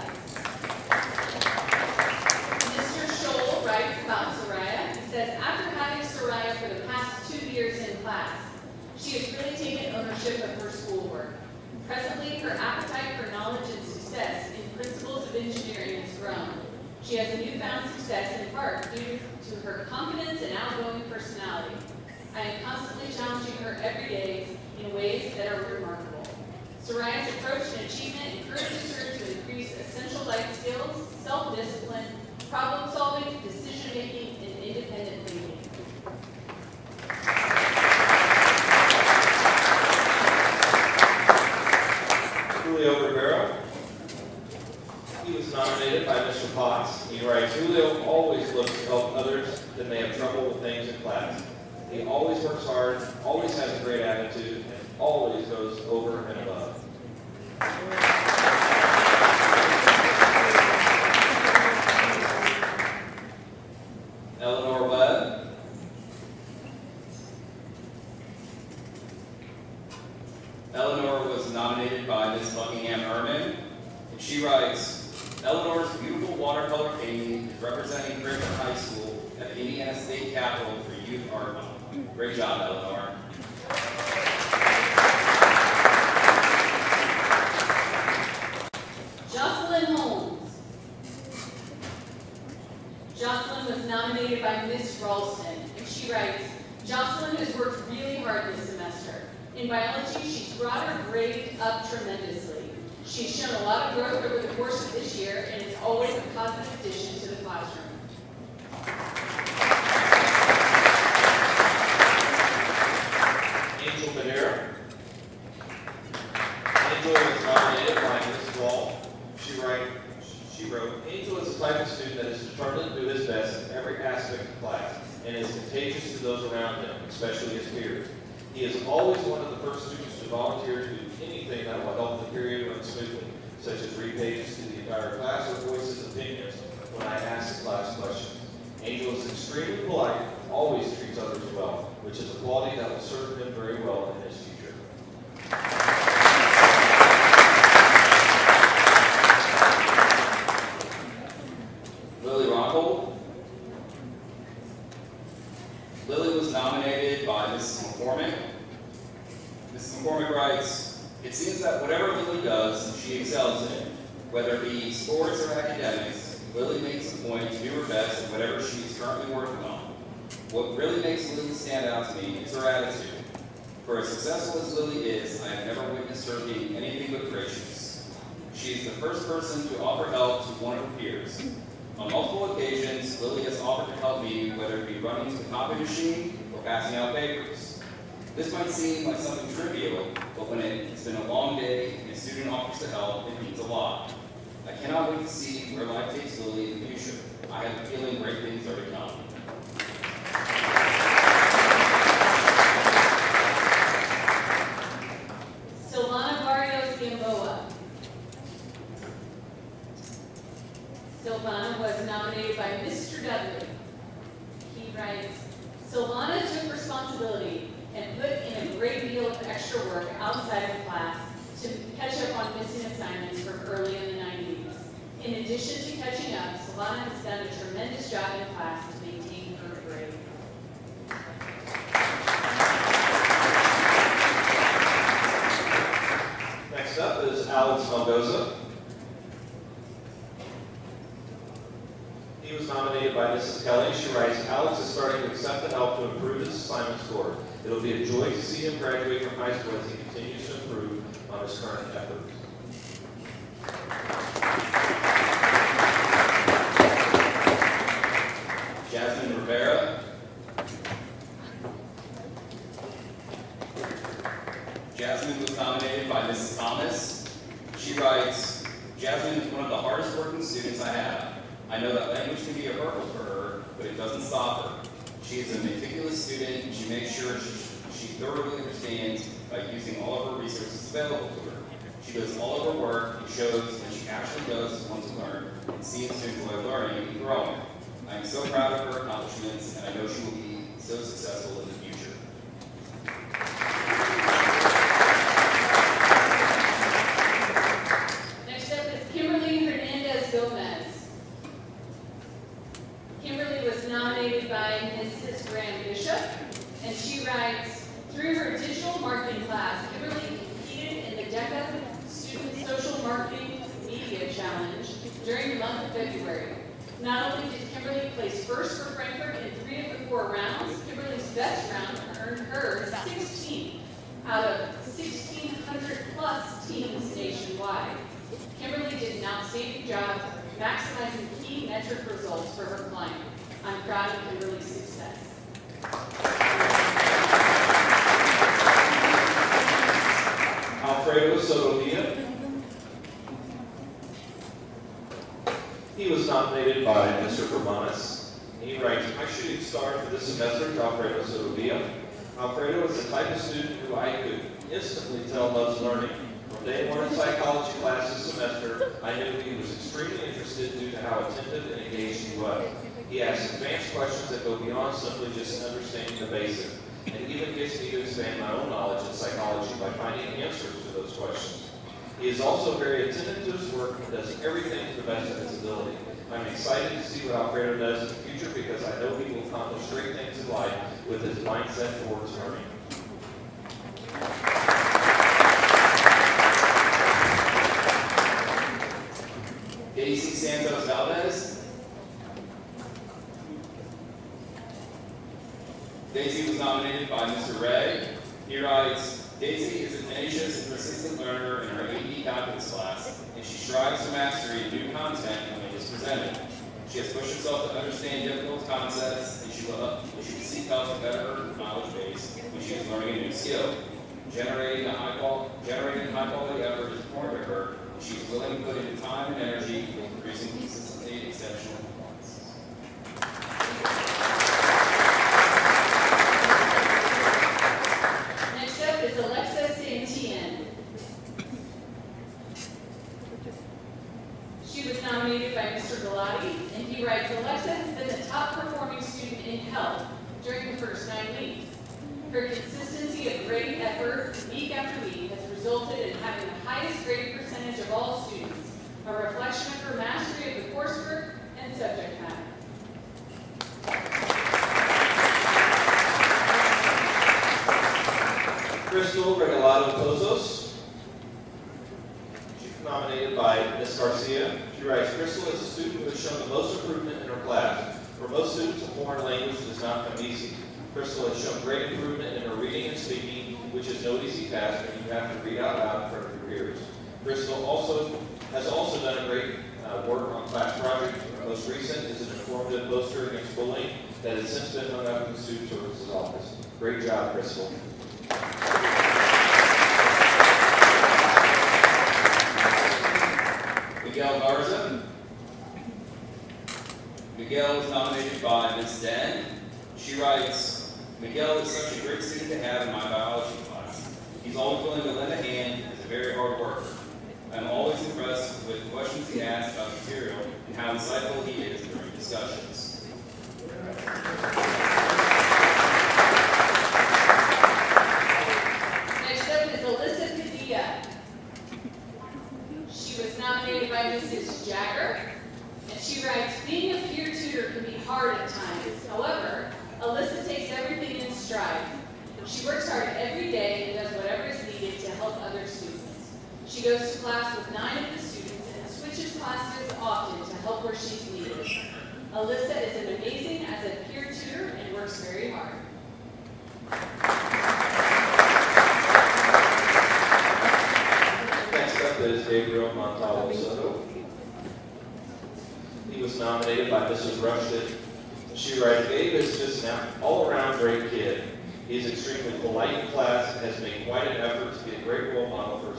Mr. Scholl writes about Soraya. He says, after having Soraya for the past 2 years in class, she has really taken ownership of her schoolwork. Presently, her appetite for knowledge and success She has newfound success in part due to her confidence and outgoing personality. I am constantly challenging her every day in ways that are remarkable. Soraya's approach to achievement encourages her to increase essential life skills, self-discipline, problem-solving, decision-making, and independent thinking. Julio Rivera. He was nominated by Mr. Potts. He writes, Julio always looks to help others that may have trouble with things in class. He always works hard, always has a great attitude, and always goes over and above. Eleanor Webb. Eleanor was nominated by Ms. Buckingham Erman, and she writes, Eleanor's beautiful watercolor painting is representing Franklin High School at the Indiana State Capitol for Youth Art Month. Great job, Eleanor. Jocelyn Holmes. Jocelyn was nominated by Ms. Ralston, and she writes, Jocelyn has worked really hard this semester. In biology, she's brought her grade up tremendously. She's shown a lot of growth over the course of this year, and is always a positive addition to the classroom. Angel Madera. Angel was nominated by Ms. Wall. She wrote, Angel is the type of student that is determined to do his best in every aspect of class and is contagious to those around him, especially his peers. He is always one of the first students to volunteer to do anything that will help the period run smoothly, such as read pages to the entire class or voice his opinions when I ask the class questions. Angel is extremely polite, always treats others well, which is a quality that will serve him very well in his future. Lily Rockhold. Lily was nominated by Mrs. McCormick. Mrs. McCormick writes, it seems that whatever Lily does, she excels in. Whether it be sports or academics, Lily makes a point to do her best in whatever she is currently working on. What really makes Lily stand out to me is her attitude. For as successful as Lily is, I have never witnessed her being anything but gracious. She is the first person to offer help to one of her peers. On multiple occasions, Lily has offered to help me, whether it be running to the copy machine or passing out papers. This might seem like something trivial, but when it's been a long day and a student offers to help, it means a lot. I cannot wait to see where life takes Lily in the future. I have a feeling great things are to come. Silvana Barrios Gamboa. Silvana was nominated by Mr. Dudley. He writes, Silvana took responsibility and put in a great deal of extra work outside of class to catch up on missing assignments from early in the 90s. In addition to catching up, Silvana has done a tremendous job in class to maintain her grade. Next up is Alex Malgoza. He was nominated by Mrs. Kelly. She writes, Alex is starting to accept the help to improve his assignment score. It'll be a joy to see him graduate from high school as he continues to improve on his current efforts. Jasmine Rivera. Jasmine was nominated by Mrs. Thomas. She writes, Jasmine is one of the hardest working students I have. I know that language can be a hurdle for her, but it doesn't stop her. She is a meticulous student, and she makes sure she thoroughly understands by using all of her resources available to her. She does all of her work and shows that she actually does want to learn and seems to enjoy learning and growing. I am so proud of her accomplishments, and I know she will be so successful in the future. Next up is Kimberly Hernandez Gomez. Kimberly was nominated by Mrs. Graham Bishop, and she writes, through her digital marketing class, Kimberly competed in the DECA Student Social Marketing Media Challenge during the month of February. Not only did Kimberly place first for Frankfurt in 3 of the 4 rounds, Kimberly's best round earned her 16th out of 1,600 plus teams nationwide. Kimberly did an outstanding job maximizing key metric results for her client. I'm proud of Kimberly's success. Alfredo Sotovia. He was nominated by Mr. Vermanis. He writes, my shooting star for this semester is Alfredo Sotovia. Alfredo is the type of student who I could instantly tell loves learning. From day one in psychology class this semester, I knew he was extremely interested due to how attentive and engaged he was. He asks advanced questions that go beyond simply just understanding the basics, and even gets me to expand my own knowledge in psychology by finding answers to those questions. He is also very attentive to his work and does everything to the best of his ability. I'm excited to see what Alfredo does in the future because I know he will accomplish great things in life with his mindset towards learning. Daisy Santos Valdez. Daisy was nominated by Mr. Ray. He writes, Daisy is a tenacious and persistent learner in her AE Calculus class, and she strives to mastery new content when it is presented. She has pushed herself to understand difficult concepts, and she will seek help to better her knowledge base when she is learning a new skill. Generating high quality effort is important to her, and she is willing to put in time and energy in producing consistently exceptional performances. Next up is Alexa Santien. She was nominated by Mr. Galati, and he writes, Alexa has been the top performing student in health during the first 9 weeks. Her consistency of great effort week after week has resulted in having the highest grade percentage of all students, a reflection of her mastery of the coursework and subject matter. Crystal Regalado Pozos. She's nominated by Ms. Garcia. She writes, Crystal is a student who has shown the most improvement in her class. For most students, a foreign language does not come easy. Crystal has shown great improvement in her reading and speaking, which is no easy task when you have to read out loud in front of your peers. Crystal has also done a great work on class projects. Her most recent is an informative poster against bullying that has since been hung up in the student services office. Great job, Crystal. Miguel Garza. Miguel was nominated by Ms. Den. She writes, Miguel is such a great student to have in my biology class. He's always willing to lend a hand and is a very hard worker. I'm always impressed with the questions he asks about material and how insightful he is during discussions. Next up is Alyssa Padilla. She was nominated by Mrs. Jagger, and she writes, being a peer tutor can be hard at times. However, Alyssa takes everything in stride. She works hard every day and does whatever is needed to help other students. She goes to class with 9 of the students and switches classes often to help where she's needed. Alyssa is an amazing as a peer tutor and works very hard. Next up is Gabriel Montalvo Soto. He was nominated by Mrs. Rushton. She writes, Gabe is just an all-around great kid. He is extremely polite in class and has made quite an effort to be a great role model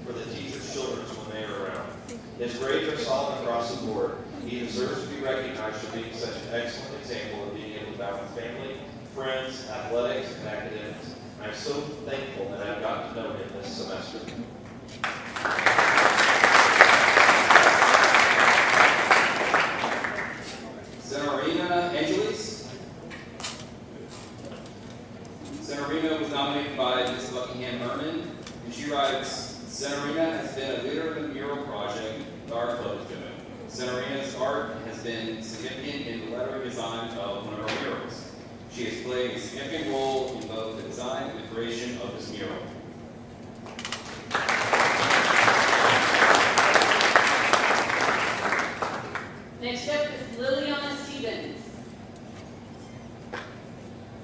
for the teacher's children when they are around. His grades are solid across the board. He deserves to be recognized for being such an excellent example of being able to balance family, friends, athletics, and academics. I'm so thankful that I've gotten to know him this semester. Senorina Angeles. Senorina was nominated by Ms. Buckingham Herman, and she writes, Senorina has been a leader in the mural project the Art Club is doing. Senorina's art has been significant in the lettering design of one of our murals. She has played a significant role in both the design and the creation of this mural. Next up is Liliana Stevens.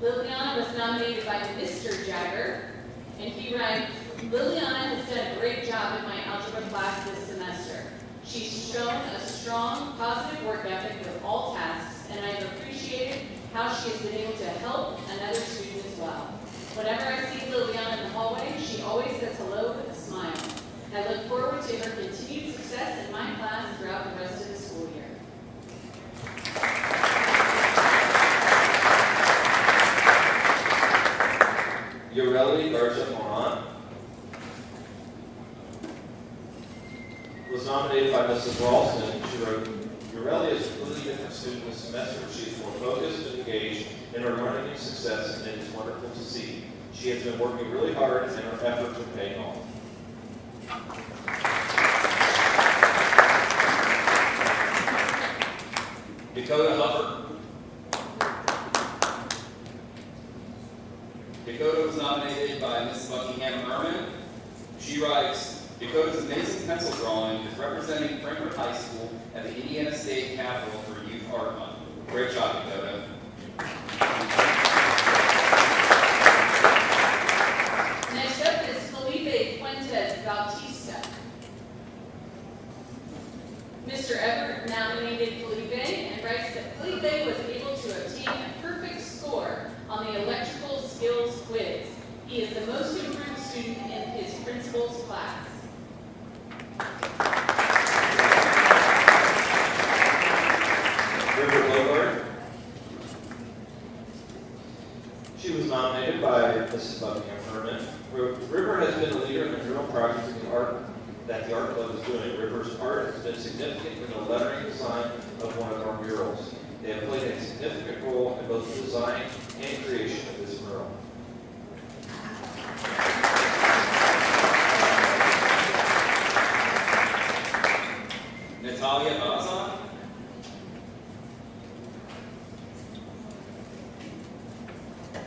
Liliana was nominated by Mr. Jagger, and he writes, Liliana has done a great job in my algebra class this semester. She's shown a strong, positive work ethic with all tasks, and I have appreciated how she has been able to help another student as well. Whenever I see Liliana in the hallway, she always says hello with a smile. I look forward to her continued success in my class throughout the rest of the school year. Yoreli Garza Moran was nominated by Mrs. Ralston. She wrote, Yoreli is a completely different student this semester. She is more focused and engaged in her learning and success, and it is wonderful to see. She has been working really hard, and her efforts are paying off. Dakota Hubbard. Dakota was nominated by Ms. Buckingham Merman. She writes, Dakota's amazing pencil drawing is representing Frankfurt High School at the Indiana State Capitol for Youth Art Month. Great job, Dakota. Next up is Felipe Fuentes Bautista. Mr. Everett nominated Felipe and writes that Felipe was able to obtain a perfect score on the electrical skills quiz. He is the most improved student in his principal's class. River Lillard. She was nominated by Mrs. Buckingham Herman. River has been a leader in the mural project that the art club is doing. River's art has been significant in the lettering design of one of our murals. They have played a significant role in both the design and creation of this mural. Natalia Bazan.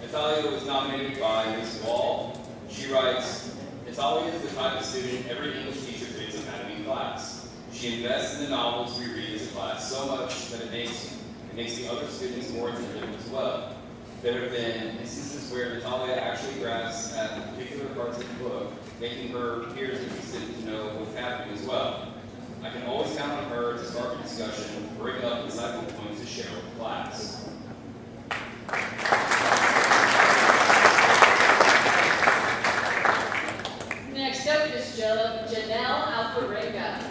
Natalia was nominated by Ms. Wall. She writes, Natalia is the type of student every English teacher thinks of having in class. She invests in the novels we read as a class so much that it makes the other students more attentive as well. There have been instances where Natalia actually grasps at particular parts of the book, making her peers interested to know what's happening as well. I can always count on her to start the discussion, bring up insightful points to share with the class. Next up is Janelle Alparega.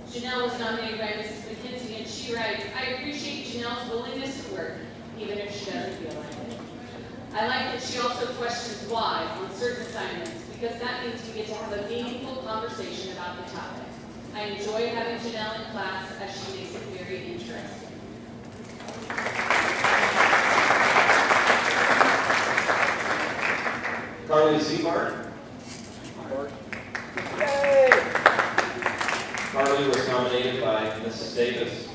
Janelle was nominated by Mrs. McKenzie, and she writes, I appreciate Janelle's willingness to work, even if she doesn't feel like it. I like that she also questions why on certain assignments, because that means we get to have a meaningful conversation about the topic. I enjoy having Janelle in class as she makes it very interesting. Carly Seabart. Carly was nominated by Mrs. Davis.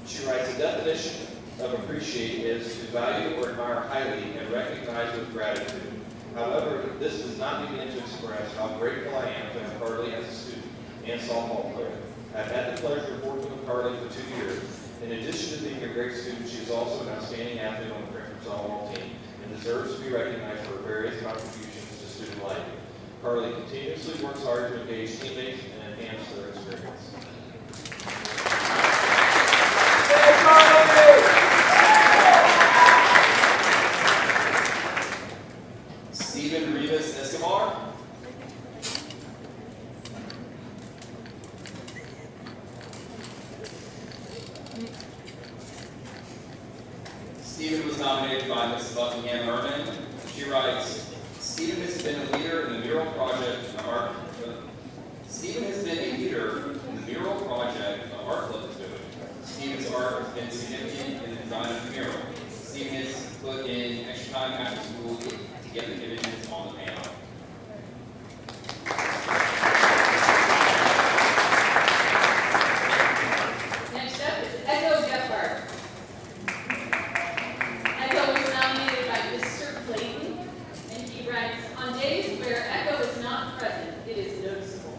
She writes, the definition of appreciate is to value or admire highly and recognize with gratitude. However, this does not begin to express how grateful I am to have Carly as a student and softball player. I've had the pleasure of working with Carly for 2 years. In addition to being a great student, she is also an outstanding athlete on the Frankfurt softball team and deserves to be recognized for her various contributions to student life. Carly continuously works hard to engage teammates and enhance their experience. Stephen Rivas Escobar. Stephen was nominated by Ms. Buckingham Merman. She writes, Stephen has been a leader in the mural project of art. Stephen has been a leader in the mural project the art club is doing. Stephen's art has been significant in the design of the mural. Stephen has put in extra time after school to get the images on the panel. Next up is Echo Gephardt. Echo was nominated by Mr. Clayton, and he writes, on days where Echo is not present, it is noticeable.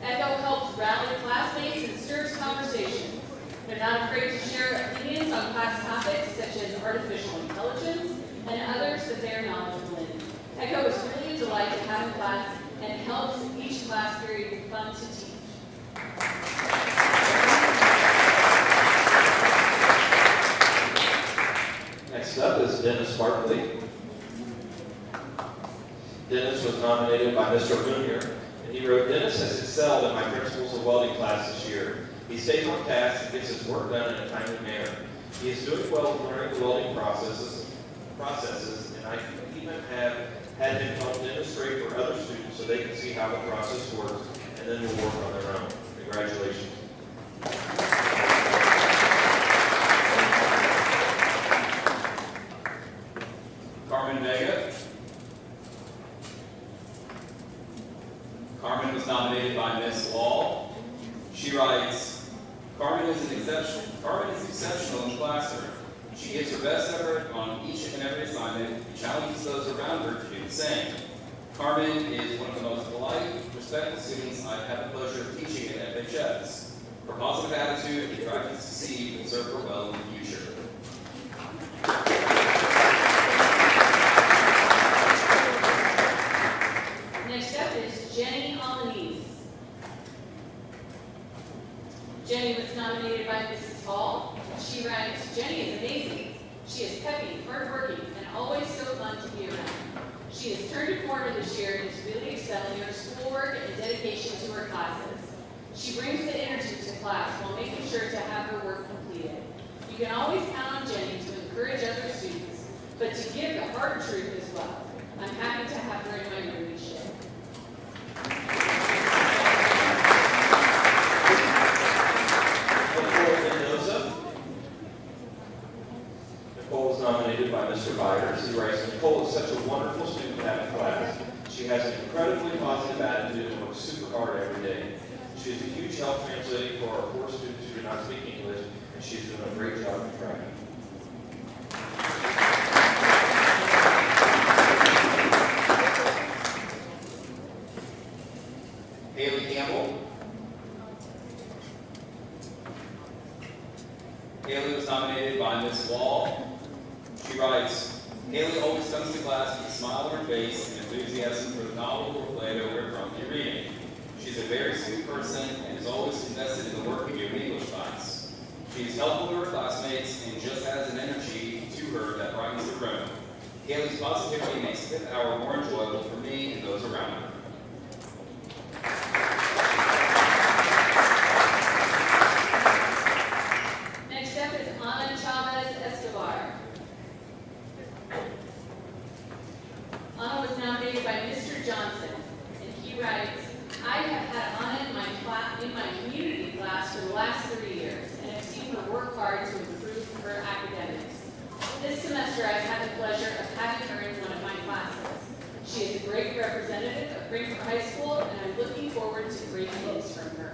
Echo helped rally classmates and stir stirs conversation. They're not afraid to share opinions on class topics such as artificial intelligence and others that they are knowledgeable in. Echo is really a delight to have in class and helps each class period be fun to teach. Next up is Dennis Barkley. Dennis was nominated by Mr. Moonier, and he wrote, "Dennis has excelled in my Principles of Welding class this year. He stays on task and gets his work done in a timely manner. He is doing well with learning the welding processes, and I even have had him help demonstrate for other students so they can see how the process works, and then will work on their own. Congratulations." Carmen Vega. Carmen was nominated by Miss Wall. She writes, Carmen is exceptional in the classroom. She gives her best effort on each and every assignment and challenges those around her to do the same. Carmen is one of the most polite, respectful students I've had the pleasure of teaching at FHS. Her positive attitude and drive to succeed will serve her well in the future. Next up is Jenny Alaniz. Jenny was nominated by Mrs. Hall. She writes, "Jenny is amazing. She is peppy, hardworking, and always so fun to be around. She has turned a corner this year and is really excelling in her schoolwork and dedication to her classes. She brings the energy to class while making sure to have her work completed. You can always count on Jenny to encourage other students, but to give the hard truth as well. I'm happy to have her in my room each day." Nicole was nominated by Mr. Byers. He writes, "Nicole is such a wonderful student to have in class. She has an incredibly positive attitude and works super hard every day. She is a huge help translating for our poor students who do not speak English, and she is doing a great job in tracking." Haley Campbell. Haley was nominated by Miss Wall. She writes, "Haley always comes to class with a smile on her face and enthusiasm for the novel or play that we're currently reading. She's a very sweet person and is always invested in the work we do in English class. She is helpful to her classmates and just has an energy to her that brightens the room. Haley's positivity makes the 5th hour more enjoyable for me and those around her." Next up is Ana Chavez Escobar. Ana was nominated by Mr. Johnson, and he writes, "I have had Ana in my community class for the last 3 years, and have seen her work hard to improve her academics. This semester I've had the pleasure of having her in one of my classes. She is a great representative of Frankfort High School, and I'm looking forward to great things from her."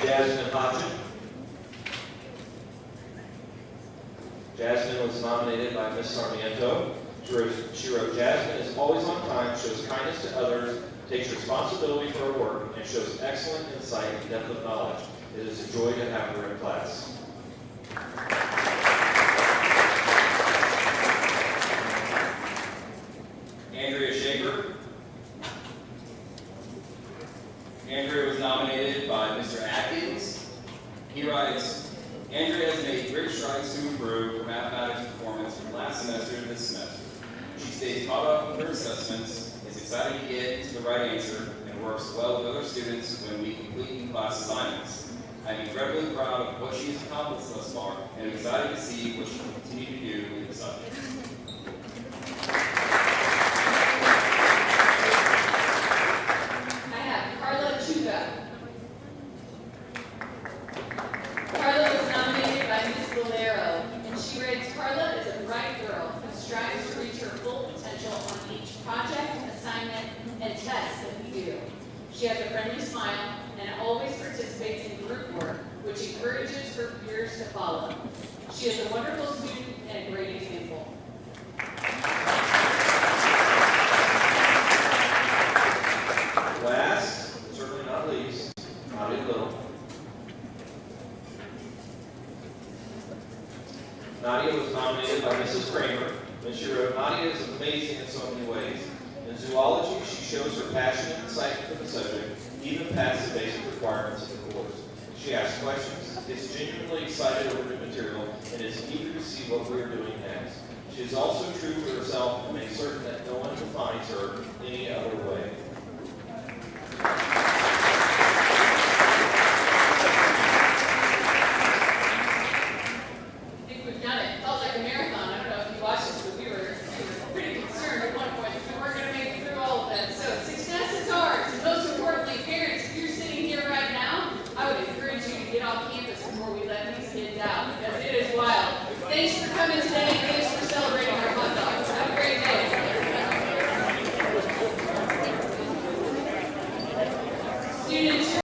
Jasmine Hodgson. Jasmine was nominated by Ms. Sarmiento. She wrote, "Jasmine is always on time, shows kindness to others, takes responsibility for her work, and shows excellent insight and depth of knowledge. It is a joy to have her in class." Andrea Schaefer. Andrea was nominated by Mr. Atkins. He writes, "Andrea has made great strides to improve her mathematics performance from last semester to this semester. She stays caught up with her assessments, is excited to get to the right answer, and works well with other students when we complete in-class assignments. I'm incredibly proud of what she has accomplished thus far, and I'm excited to see what she will continue to do in the subject." I have Carla Chuka. Carla was nominated by Ms. Valero, and she writes, "Carla is a bright girl who strives to reach her full potential on each project, assignment, and test that we do. She has a friendly smile and always participates in group work, which encourages her peers to follow. She is a wonderful student and a great example." zoology, she shows her passion and excitement for the subject, even past the basic requirements of the course. She asks questions, is genuinely excited over new material, and is eager to see what we are doing next. She is also true to herself and makes certain that no one defines her any other way. I think we've done it. It felt like a marathon. I don't know if you watched this, but we were pretty concerned at one point that we weren't going to make it through all of that. So success is ours. And most importantly, parents, if you're sitting here right now, I would encourage you to get off campus before we let these kids out, because it is wild. Thanks for coming today. Thanks for celebrating our hot dogs. Have a great day. Students.